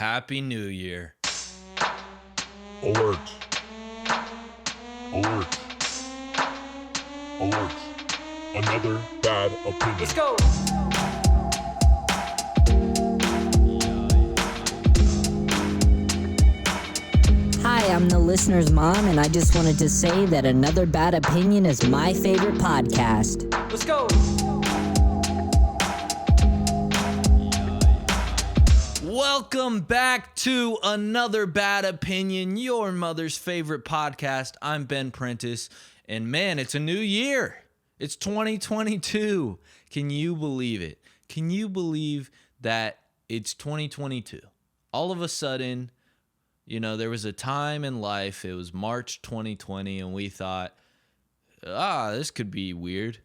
Happy New Year. Alert. Alert. Alert. Another bad opinion. Let's go. Hi, I'm the listener's mom, and I just wanted to say that Another Bad Opinion is my favorite podcast. Let's go. Welcome back to Another Bad Opinion, your mother's favorite podcast. I'm Prentiss, and man, it's a new year. It's 2022. Can you believe it? Can you believe that it's 2022? All of a sudden, there was a time in life, it was March 2020, and we thought, this could be weird.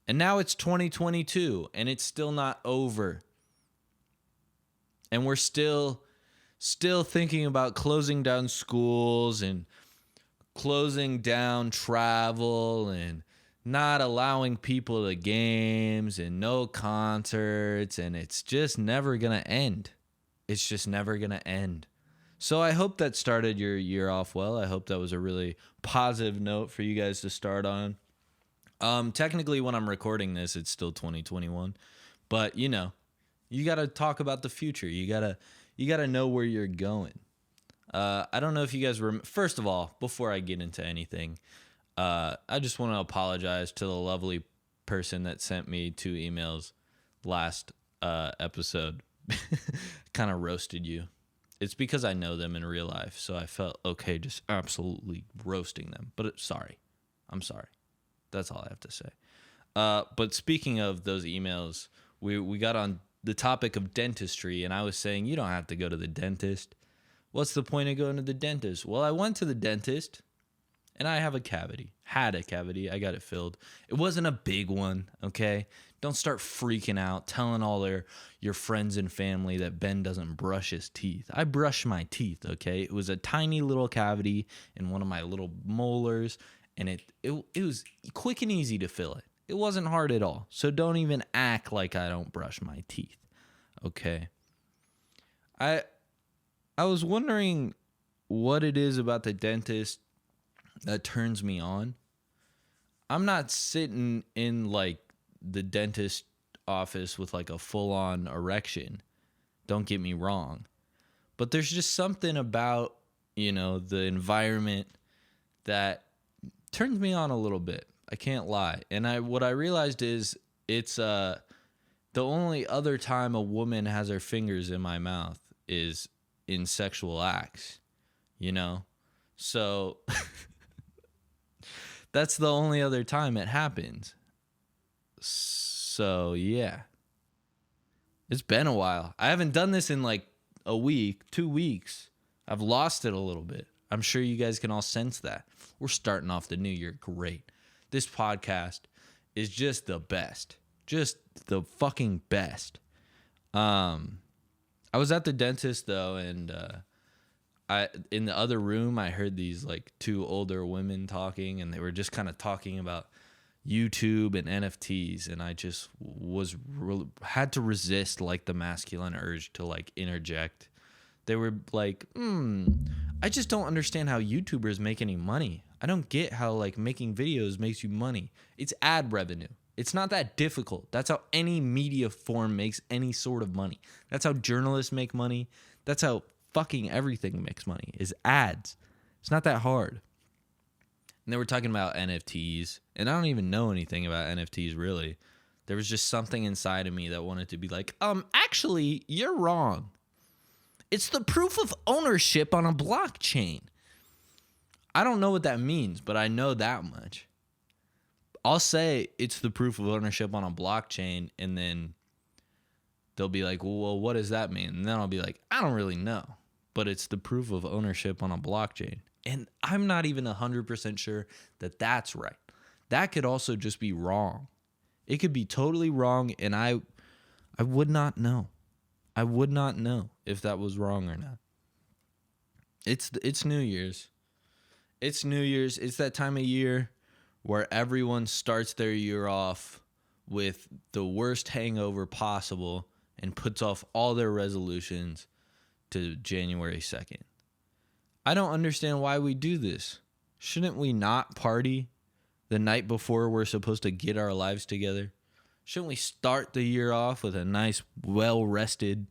And now it's 2022, and it's still not over. And we're still thinking about closing down schools and closing down travel and not allowing people to games and no concerts, and it's just never going to end. It's just never going to end. So I hope that started your year off well. I hope that was a really positive note for you guys to start on. Technically, when I'm recording this, it's still 2021. But, you got to talk about the future. You got to know where you're going. I don't know if you guys first of all, before I get into anything, I just want to apologize to the lovely person that sent me 2 emails last episode. Kind of roasted you. It's because I know them in real life, so I felt okay just absolutely roasting them. But sorry. I'm sorry. That's all I have to say. But speaking of those emails, we got on the topic of dentistry, and I was saying, you don't have to go to the dentist. What's the point of going to the dentist? Well, I went to the dentist, and I have a cavity. Had a cavity. I got it filled. It wasn't a big one, okay? Don't start freaking out, telling all your friends and family that Ben doesn't brush his teeth. I brush my teeth, okay? It was a tiny little cavity in one of my little molars, and it was quick and easy to fill it. It wasn't hard at all. So don't even act like I don't brush my teeth. Okay. I was wondering what it is about the dentist that turns me on. I'm not sitting in like the dentist office with like a full-on erection. Don't get me wrong. But there's just something about, the environment that turns me on a little bit. I can't lie. And what I realized is it's the only other time a woman has her fingers in my mouth is in sexual acts, So that's the only other time it happens. So, yeah. It's been a while. I haven't done this in like a week, 2 weeks. I've lost it a little bit. I'm sure you guys can all sense that. We're starting off the new year great. This podcast is just the best. Just the fucking best. I was at the dentist though, and in the other room I heard these like 2 older women talking, and they were just kind of talking about YouTube and NFTs, and I just had to resist like the masculine urge to like interject. They were like, I just don't understand how YouTubers make any money. I don't get how like making videos makes you money. It's ad revenue. It's not that difficult. That's how any media form makes any sort of money. That's how journalists make money. That's how fucking everything makes money, is ads. It's not that hard. And they were talking about NFTs, and I don't even know anything about NFTs really. There was just something inside of me that wanted to be like, actually, you're wrong. It's the proof of ownership on a blockchain. I don't know what that means, but I know that much. I'll say it's the proof of ownership on a blockchain, and then they'll be like, well, what does that mean? And then I'll be like, I don't really know, but it's the proof of ownership on a blockchain. And I'm not even 100% sure that that's right. That could also just be wrong. It could be totally wrong, and I would not know. I would not know if that was wrong or not. It's New Year's. It's New Year's. It's that time of year where everyone starts their year off with the worst hangover possible and puts off all their resolutions to January 2nd. I don't understand why we do this. Shouldn't we not party the night before we're supposed to get our lives together? Shouldn't we start the year off with a nice, well-rested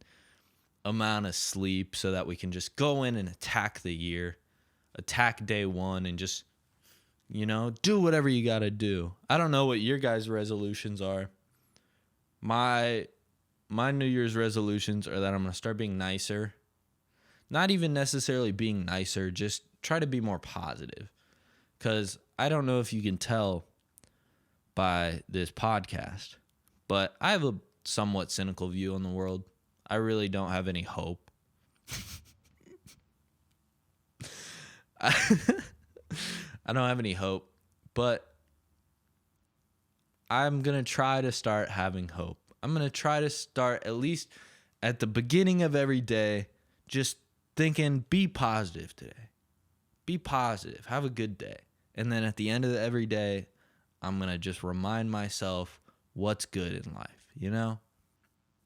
amount of sleep so that we can just go in and attack the year, attack day one, and just, do whatever you got to do? I don't know what your guys' resolutions are. My New Year's resolutions are that I'm going to start being nicer. Not even necessarily being nicer, just try to be more positive. Because I don't know if you can tell by this podcast, but I have a somewhat cynical view on the world. I really don't have any hope. I don't have any hope, but I'm going to try to start having hope. I'm going to try to start, at least at the beginning of every day, just thinking, be positive today. Be positive. Have a good day. And then at the end of every day, I'm going to just remind myself what's good in life,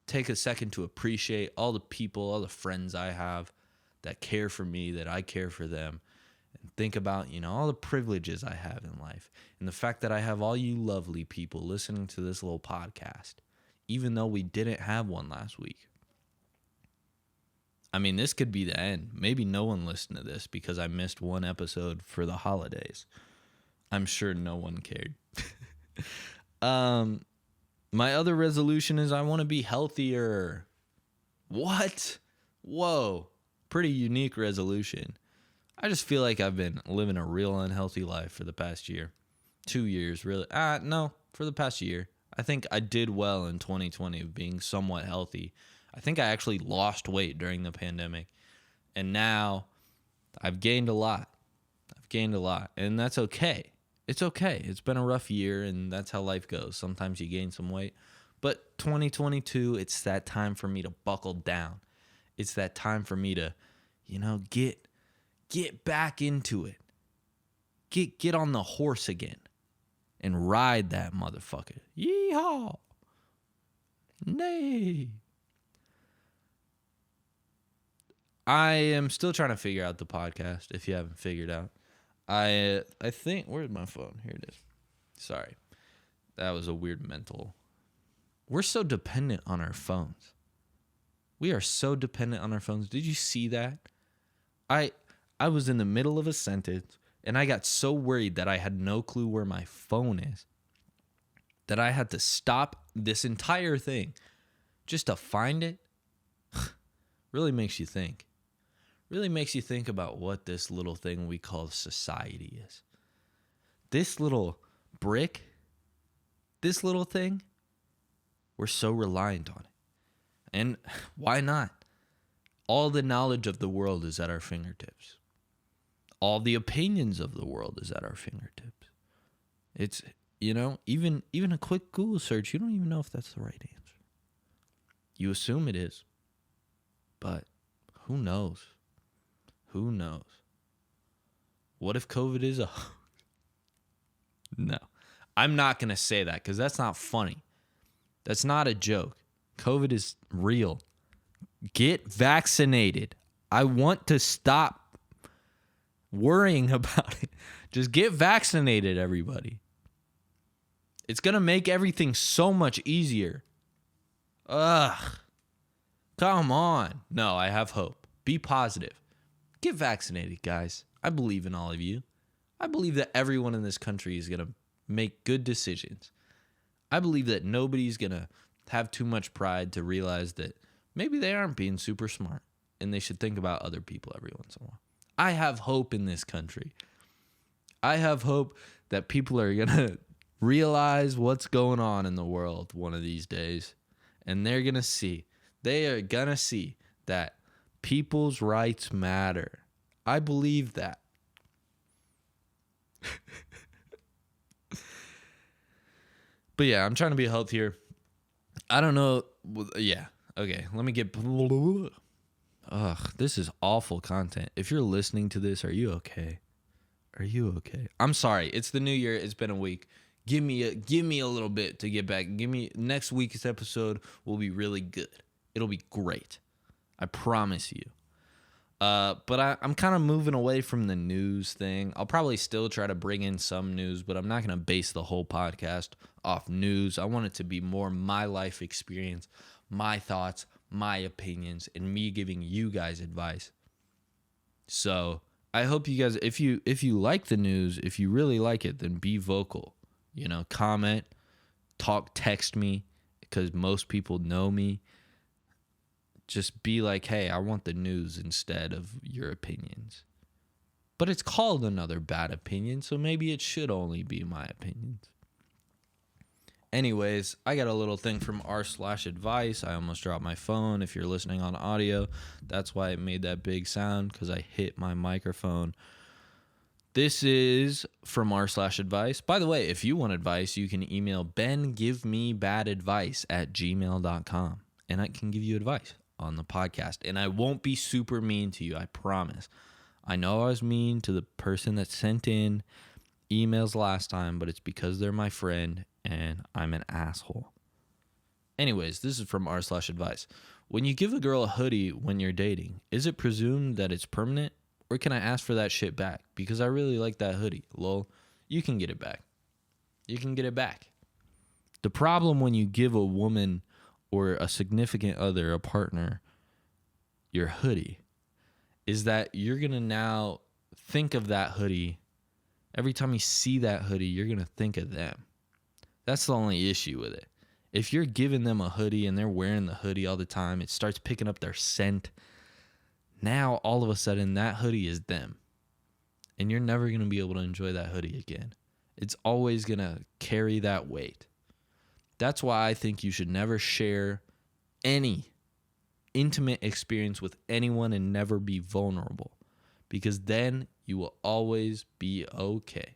Take a second to appreciate all the people, all the friends I have that care for me, that I care for them. And think about, all the privileges I have in life. And the fact that I have all you lovely people listening to this little podcast, even though we didn't have one last week. I mean, this could be the end. Maybe no one listened to this because I missed one episode for the holidays. I'm sure no one cared. My other resolution is I want to be healthier. What? Whoa. Pretty unique resolution. I just feel like I've been living a real unhealthy life for the past year. 2 years, really. No, for the past year. I think I did well in 2020 of being somewhat healthy. I think I actually lost weight during the pandemic. And now I've gained a lot. And that's okay. It's okay. It's been a rough year, and that's how life goes. Sometimes you gain some weight. But 2022, it's that time for me to buckle down. It's that time for me to, get back into it. Get on the horse again and ride that motherfucker. Yeehaw! Nay! I am still trying to figure out the podcast, if you haven't figured out. I think, where's my phone? Here it is. Sorry. That was a weird mental. We're so dependent on our phones. We are so dependent on our phones. Did you see that? I was in the middle of a sentence, and I got so worried that I had no clue where my phone is that I had to stop this entire thing just to find it. Really makes you think. Really makes you think about what this little thing we call society is. This little brick, this little thing, we're so reliant on it. And why not? All the knowledge of the world is at our fingertips. All the opinions of the world is at our fingertips. It's, even a quick Google search, you don't even know if that's the right answer. You assume it is. But who knows? Who knows? What if COVID is a hoax? No. I'm not going to say that because that's not funny. That's not a joke. COVID is real. Get vaccinated. I want to stop worrying about it. Just get vaccinated, everybody. It's going to make everything so much easier. Ugh. Come on. No, I have hope. Be positive. Get vaccinated, guys. I believe in all of you. I believe that everyone in this country is going to make good decisions. I believe that nobody's going to have too much pride to realize that maybe they aren't being super smart and they should think about other people every once in a while. I have hope in this country. I have hope that people are going to realize what's going on in the world one of these days, and they're going to see. They are going to see that people's rights matter. I believe that. But yeah, I'm trying to be healthier. I don't know. Yeah. Okay. Let me get. Ugh, this is awful content. If you're listening to this, are you okay? Are you okay? I'm sorry. It's the new year. It's been a week. Give me a little bit to get back. Next week's episode will be really good. It'll be great. I promise you. But I'm kind of moving away from the news thing. I'll probably still try to bring in some news, but I'm not going to base the whole podcast off news. I want it to be more my life experience, my thoughts, my opinions, and me giving you guys advice. So I hope you guys, if you like the news, if you really like it, then be vocal. You know, comment, talk, text me, because most people know me. Just be like, hey, I want the news instead of your opinions. But it's called Another Bad Opinion, so maybe it should only be my opinions. Anyways, I got a little thing from r/advice. I almost dropped my phone. If you're listening on audio, that's why it made that big sound, because I hit my microphone. This is from r/advice. By the way, if you want advice, you can email bengivemebadadvice@gmail.com, and I can give you advice on the podcast. And I won't be super mean to you, I promise. I know I was mean to the person that sent in emails last time, but it's because they're my friend and I'm an asshole. Anyways, this is from r/advice. When you give a girl a hoodie when you're dating, is it presumed that it's permanent, or can I ask for that shit back? Because I really like that hoodie. Lol, you can get it back. You can get it back. The problem when you give a woman or a significant other, a partner, your hoodie, is that you're going to now think of that hoodie. Every time you see that hoodie, you're going to think of them. That's the only issue with it. If you're giving them a hoodie and they're wearing the hoodie all the time, it starts picking up their scent. Now, all of a sudden, that hoodie is them. And you're never going to be able to enjoy that hoodie again. It's always going to carry that weight. That's why I think you should never share any intimate experience with anyone and never be vulnerable, because then you will always be okay.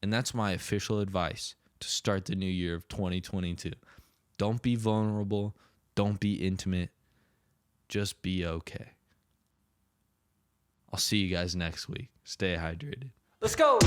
And that's my official advice to start the new year of 2022. Don't be vulnerable. Don't be intimate. Just be okay. I'll see you guys next week. Stay hydrated. Let's go.